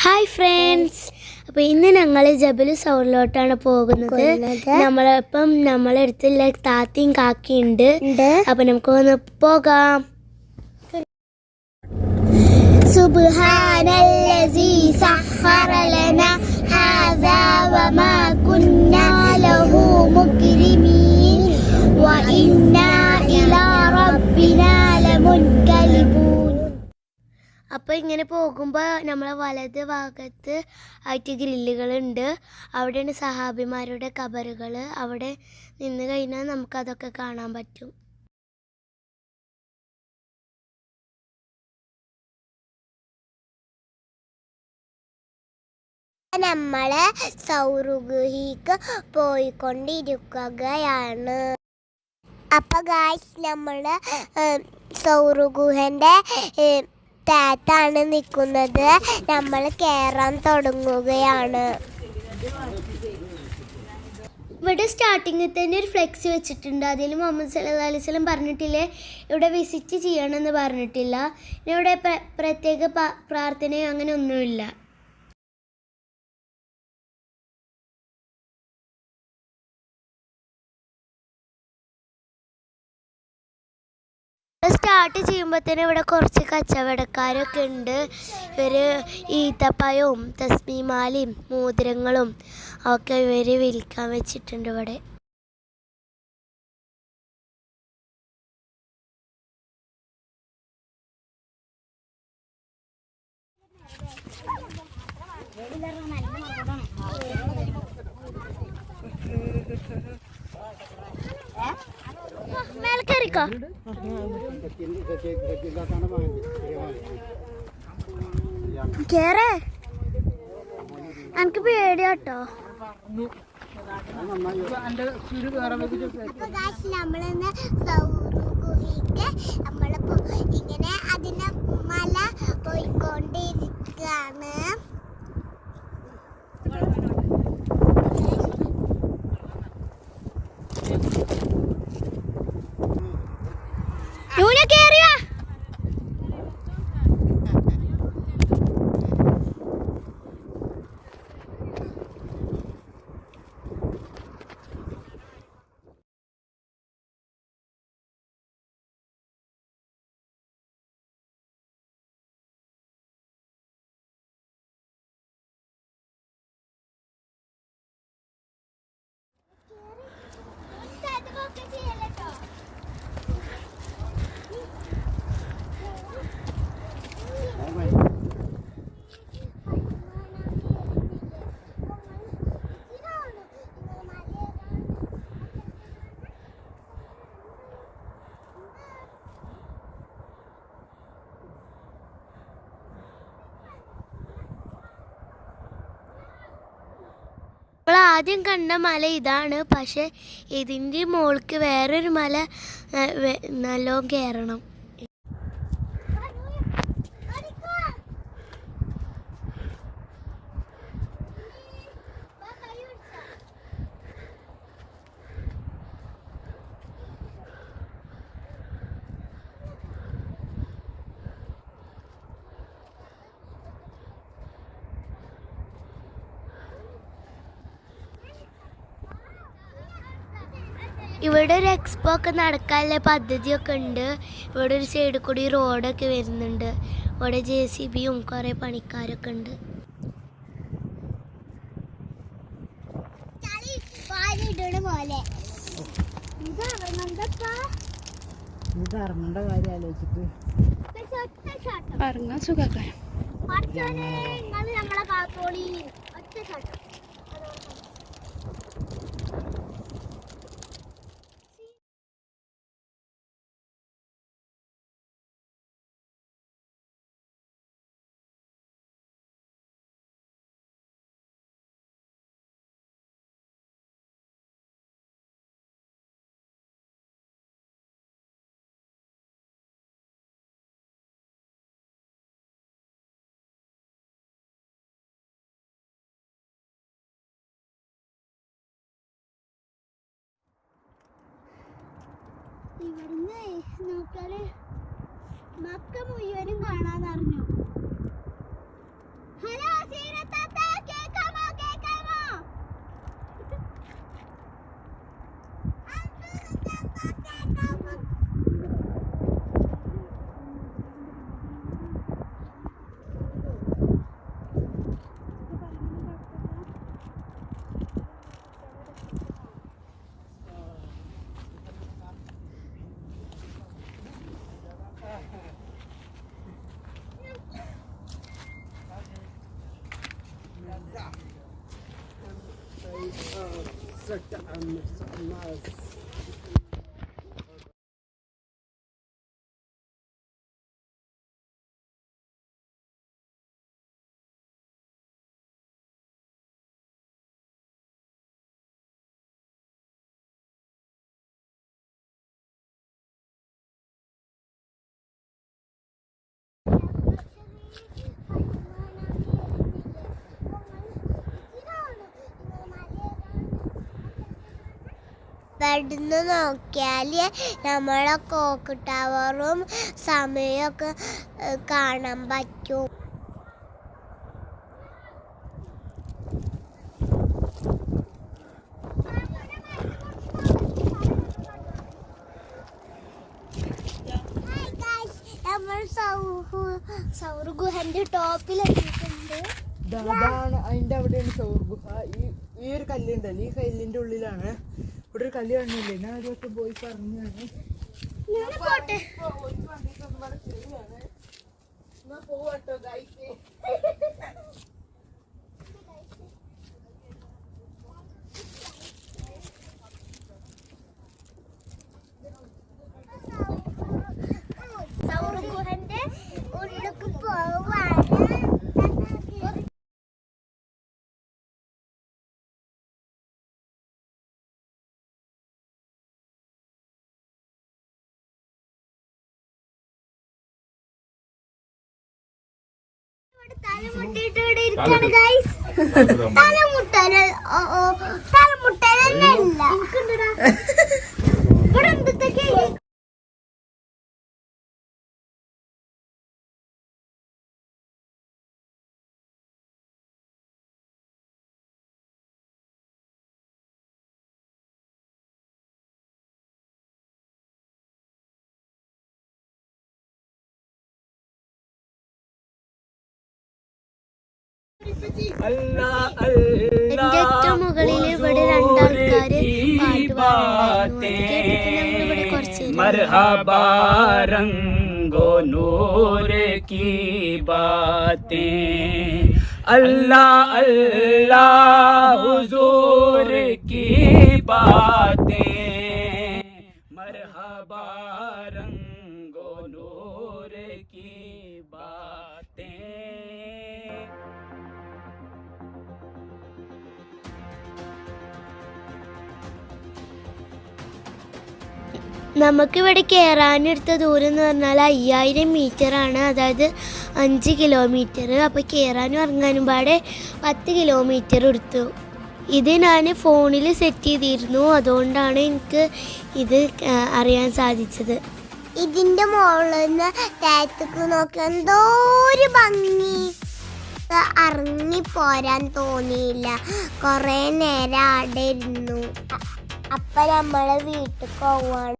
Hi friends, അപ്പോൾ ഇന്ന് ഞങ്ങൾ ജബൽ സൗറിലോട്ടാണ് പോകുന്നത്. നമ്മളപ്പം നമ്മളടുത്തുള്ള താത്തയും കാക്കിയുണ്ട്. അപ്പോൾ നമുക്കൊന്ന് പോകാം. സുബ്ഹാനല്ലസീ സഖറ ലനാ ഹാദാ വമാ കുന്നാ ലഹു മുഖ്രിമീൻ വഇന്നാ ഇലാ റബ്ബിനാ ലമുൻകലിബൂൻ. അപ്പോൾ ഇങ്ങനെ പോകുമ്പോൾ നമ്മളെ വലത് ഭാഗത്ത് ആയിട്ട് ഗ്രില്ലുകളുണ്ട്. അവിടെയാണ് സഹാബിമാരുടെ ഖബറുകൾ. അവിടെ നിന്ന് കഴിഞ്ഞാൽ നമുക്കതൊക്കെ കാണാൻ പറ്റും. നമ്മൾ സൗറുഗുഹിക്ക് പോയിക്കൊണ്ടിരിക്കുകയാണ്. അപ്പോൾ ഗായ്സ്, നമ്മൾ സൗറുഗുഹൻ്റെ താത്താണ് നിൽക്കുന്നത്. നമ്മൾ കയറാൻ തുടങ്ങുകയാണ്. ഇവിടെ സ്റ്റാർട്ടിങ്ങിൽ തന്നെ ഒരു ഫ്ലെക്സ് വെച്ചിട്ടുണ്ട്. അതിൽ മുഹമ്മദ് സല്ലല്ലാഹു അലൈഹി വസല്ലം പറഞ്ഞിട്ടില്ലേ, ഇവിടെ വിസിറ്റ് ചെയ്യണമെന്ന് പറഞ്ഞിട്ടില്ല. ഇവിടെ പ്രത്യേക പ്രാർത്ഥനയോ അങ്ങനെ ഒന്നുമില്ല. സ്റ്റാർട്ട് ചെയ്യുമ്പോൾ തന്നെ ഇവിടെ കുറച്ച് കച്ചവടക്കാരൊക്കെ ഉണ്ട്. ഇവർ ഈത്തപ്പഴവും തസ്മീമാലയും മോതിരങ്ങളും ഒക്കെ ഇവർ വിൽക്കാൻ വെച്ചിട്ടുണ്ട് ഇവിടെ. മേൽക്കറിക്കോ കേറേ, എനിക്ക് പേടിയാട്ടോ. നമ്മളിന്ന് നമ്മളിപ്പോ ഇങ്ങനെ അതിന്റെ മല പോയിക്കൊണ്ടിരിക്കുകയാണ്. നമ്മൾ ആദ്യം കണ്ട മല ഇതാണ്. പക്ഷെ ഇതിൻ്റെ മുകൾക്ക് വേറൊരു മല നല്ലോണം കയറണം. ഇവിടെ ഒരു എക്സ്പോ ഒക്കെ നടക്കാനുള്ള പദ്ധതിയൊക്കെ ഉണ്ട്. ഇവിടെ ഒരു സൈഡിൽ കൂടി റോഡൊക്കെ വരുന്നുണ്ട്. ഇവിടെ JCBയും കുറേ പണിക്കാരൊക്കെ ഉണ്ട്. ഇറങ്ങാൻ സുഖമൊക്കെ. ഇവിടുന്ന് നോക്കാല് മക്ക മുഴുവനും കാണാൻ അറിഞ്ഞു. ഹലോ ഇവിടുന്ന് നോക്കിയാൽ നമ്മളെ ക്ലോക്ക് ടവറും സമയമൊക്കെ കാണാൻ പറ്റും. നമ്മൾ സൗർ ഗുഹന്റെ ടോപ്പിലെത്തിയിട്ടുണ്ട്. അതിന്റെ അവിടെയാണ് സൗർ ഗുഹ. ഈ ഒരു കല്ലുണ്ടല്ലോ, ഈ കല്ലിന്റെ ഉള്ളിലാണ്. ഇവിടെ ഒരു കല്ല് കാണുന്നില്ലേ, ഞാൻ അതൊക്കെ പോയി പറഞ്ഞാണ്. പോവാട്ടോ ഗൈസ്. സൗർ ഗുഹന്റെ ഉള്ളിലേക്ക് പോവാണ്. എന്റെ ഏറ്റവും മുകളിൽ ഇവിടെ രണ്ടാൾക്കാര് പാട്ട് പാടുന്നുണ്ട്. കുറച്ച് मरहबा रंगो नूर की बातें, अल्लाह अल्लाह हुजूर की बातें, मरहबा रंगो नूर की बातें. നമുക്കിവിടെ കയറാനെടുത്ത ദൂരം എന്ന് പറഞ്ഞാൽ 5000 മീറ്ററാണ്, അതായത് 5 കിലോമീറ്റർ. അപ്പോൾ കയറാനും ഇറങ്ങാനും പാടെ 10 കിലോമീറ്റർ എടുത്തു. ഇത് ഞാൻ ഫോണിൽ സെറ്റ് ചെയ്തിരുന്നു, അതുകൊണ്ടാണ് എനിക്ക് ഇത് അറിയാൻ സാധിച്ചത്. ഇതിൻ്റെ മുകളിൽ നിന്ന് താഴത്തേക്ക് നോക്കിയാൽ എന്തോ ഒരു ഭംഗി, ഇറങ്ങിപ്പോരാൻ തോന്നിയില്ല. കുറേ നേരം അവിടെ ഇരുന്നു. അപ്പം നമ്മൾ വീട്ടിൽ പോവാണ്.